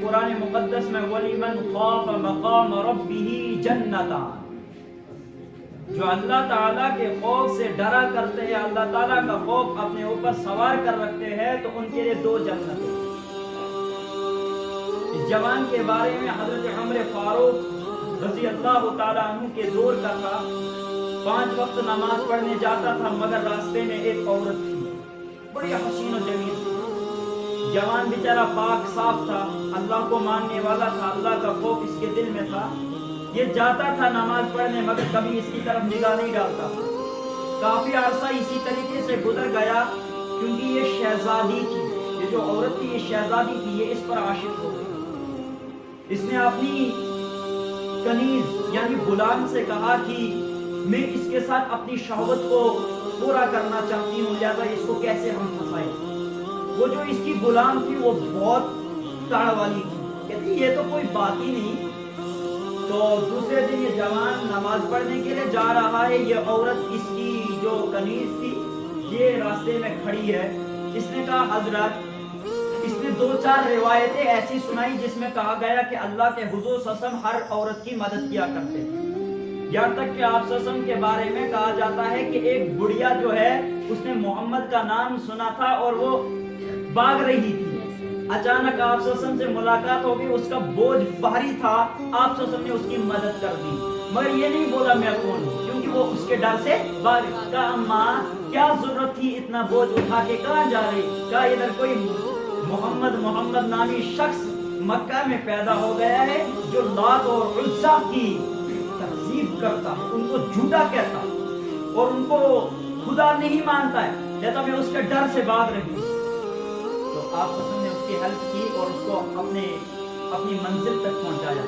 قرآن مقدس میں وَلِمَنْ خَافَ مَقَامَ رَبِّهِ جَنَّتَانِ، جو اللہ تعالیٰ کے خوف سے ڈرا کرتے ہیں، اللہ تعالیٰ کا خوف اپنے اوپر سوار کر رکھتے ہیں، تو ان کے لیے 2 جنتیں۔ اس جوان کے بارے میں حضرت عمر فاروق رضی اللہ تعالیٰ عنہ کے دور کا تھا، 5 وقت نماز پڑھنے جاتا تھا، مگر راستے میں ایک عورت تھی، بڑی حسین و جمیل تھی۔ جوان بیچارہ پاک صاف تھا، اللہ کو ماننے والا تھا، اللہ کا خوف اس کے دل میں تھا۔ یہ جاتا تھا نماز پڑھنے، مگر کبھی اس کی طرف نگاہ نہیں ڈالتا تھا۔ کافی عرصہ اسی طریقے سے گزر گیا، کیونکہ یہ شہزادی تھی، یہ جو عورت تھی یہ شہزادی تھی، یہ اس پر عاشق ہو گئی۔ اس نے اپنی کنیز یعنی غلام سے کہا کہ میں اس کے ساتھ اپنی شہوت کو پورا کرنا چاہتی ہوں، لہذا اس کو کیسے ہم پھنسائیں۔ وہ جو اس کی غلام تھی وہ بہت تاڑ والی تھی، کہتی یہ تو کوئی بات ہی نہیں۔ تو دوسرے دن یہ جوان نماز پڑھنے کے لیے جا رہا ہے، یہ عورت اس کی جو کنیز تھی یہ راستے میں کھڑی ہے۔ اس نے کہا حضرت، اس نے 2-4 روایتیں ایسی سنائی جس میں کہا گیا کہ اللہ کے حضور صلی اللہ علیہ وسلم ہر عورت کی مدد کیا کرتے تھے، یہاں تک کہ آپ صلی اللہ علیہ وسلم کے بارے میں کہا جاتا ہے کہ ایک بڑھیا جو ہے اس نے محمد کا نام سنا تھا اور وہ بھاگ رہی تھی، اچانک آپ صلی اللہ علیہ وسلم سے ملاقات ہو گئی، اس کا بوجھ بھاری تھا، آپ صلی اللہ علیہ وسلم نے اس کی مدد کر دی، مگر یہ نہیں بولا میں کون ہوں، کیونکہ وہ اس کے ڈر سے بھاگ گئی۔ کہا اماں کیا ضرورت تھی اتنا بوجھ اٹھا کے، کہاں جا رہی؟ کہا ادھر کوئی محمد نامی شخص مکہ میں پیدا ہو گیا ہے جو لات اور عزا کی تکذیب کرتا ہے، ان کو جھوٹا کہتا ہے اور ان کو خدا نہیں مانتا ہے، لہذا میں اس کے ڈر سے بھاگ رہی ہوں۔ تو آپ صلی اللہ علیہ وسلم نے اس کی ہیلپ کی اور اس کو اپنی منزل تک پہنچایا۔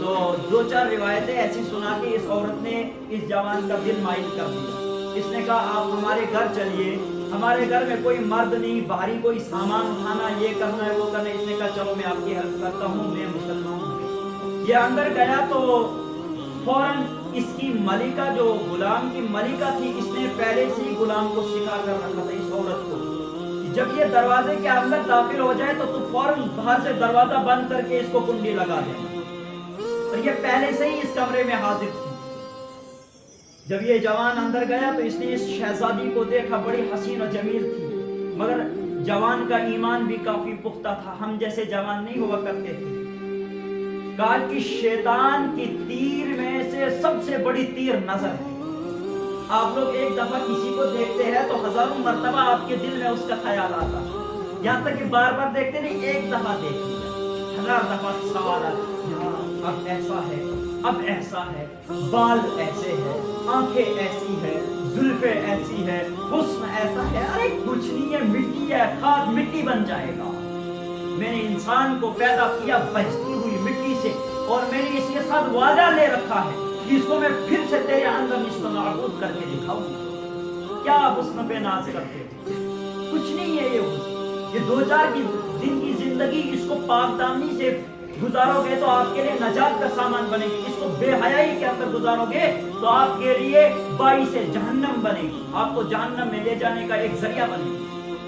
تو 2-4 روایتیں ایسی سنا کے اس عورت نے اس جوان کا دل مائل کر دیا۔ اس نے کہا آپ ہمارے گھر چلیے، ہمارے گھر میں کوئی مرد نہیں، باہری کوئی سامان اٹھانا، یہ کرنا ہے وہ کرنا ہے۔ اس نے کہا چلو میں آپ کی ہیلپ کرتا ہوں، میں مسلمان ہوں۔ یہ اندر گیا تو فوراً اس کی ملکہ جو غلام کی ملکہ تھی، اس نے پہلے سے ہی غلام کو سکھا کر رکھا تھا اس عورت کو، جب یہ دروازے کے اندر داخل ہو جائے تو فوراً باہر سے دروازہ بند کر کے اس کو کنڈی لگا دے، اور یہ پہلے سے ہی اس کمرے میں حاضر تھی۔ جب یہ جوان اندر گیا تو اس نے اس شہزادی کو دیکھا، بڑی حسین و جمیل تھی، مگر جوان کا ایمان بھی کافی پختہ تھا، ہم جیسے جوان نہیں ہوا کرتے تھے۔ کہا کہ شیطان کی تیر میں سے سب سے بڑی تیر نظر ہے۔ آپ لوگ ایک دفعہ کسی کو دیکھتے ہیں تو ہزاروں مرتبہ آپ کے دل میں اس کا خیال آتا، یہاں تک کہ بار بار دیکھتے نہیں، ایک دفعہ دیکھتے 1000 دفعہ سوال آتا، اب ایسا ہے، اب ایسا ہے، بال ایسے ہے، آنکھیں ایسی ہے، زلفیں ایسی ہے، حسن ایسا ہے، ارے کچھ نہیں ہے، مٹی ہے، خاک مٹی بن جائے گا۔ میں نے انسان کو پیدا کیا بہتی ہوئی مٹی سے، اور میں نے اس کے ساتھ وعدہ لے رکھا ہے کہ اس کو میں پھر سے تیرے اندر نصف نابود کر کے دکھاؤں گا۔ کیا آپ حسن پہ ناز کرتے تھے؟ کچھ نہیں ہے یہ حسن۔ یہ 2-4 دن کی زندگی اس کو پاک دامنی سے گزارو گے تو آپ کے لیے نجات کا سامان بنے گی، اس کو بے حیائی کے اندر گزارو گے تو آپ کے لیے باعث جہنم بنے گی، آپ کو جہنم میں لے جانے کا ایک ذریعہ بنے گی۔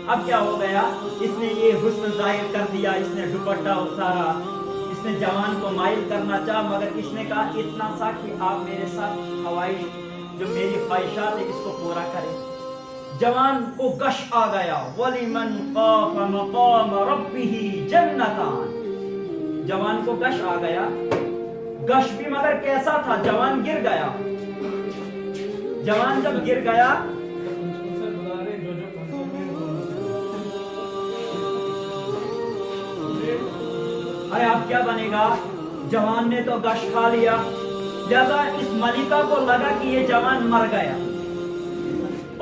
اب کیا ہو گیا، اس نے یہ حسن ظاہر کر دیا، اس نے دوپٹہ اتارا، اس نے جوان کو مائل کرنا چاہا، مگر اس نے کہا اتنا سا کہ آپ میرے ساتھ خواہش جو میری خواہشات ہے اس کو پورا کریں۔ جوان کو گش آ گیا، وَلِمَنْ خَافَ مَقَامَ رَبِّهِ جَنَّتَانِ، جوان کو گش آ گیا، گش بھی مگر کیسا تھا، جوان گر گیا۔ جوان جب گر گیا ارے اب کیا بنے گا، جوان نے تو گش کھا لیا، لہذا اس ملکہ کو لگا کہ یہ جوان مر گیا،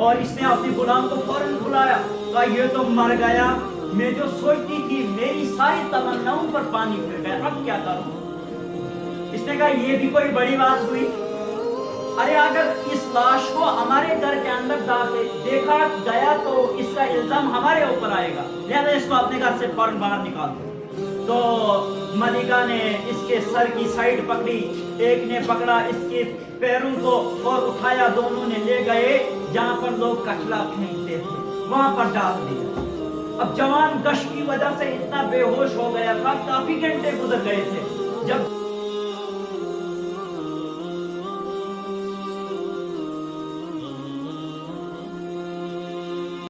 اور اس نے اپنے غلام کو فوراً بلایا، کہا یہ تو مر گیا، میں جو سوچتی تھی میری ساری تمناؤں پر پانی پھر گیا، اب کیا کروں؟ اس نے کہا یہ بھی کوئی بڑی بات ہوئی، ارے اگر اس لاش کو ہمارے گھر کے اندر دیکھا گیا تو اس کا الزام ہمارے اوپر آئے گا، لہذا اس کو اپنے گھر سے فوراً باہر نکال دو۔ تو ملکہ نے اس کے سر کی سائیڈ پکڑی، ایک نے پکڑا اس کے پیروں کو اور اٹھایا، دونوں نے لے گئے جہاں پر لوگ کچلا پھینکتے تھے، وہاں پر ڈال دیا۔ اب جوان گشت کی وجہ سے اتنا بے ہوش ہو گیا تھا, کافی گھنٹے گزر گئے تھے. جب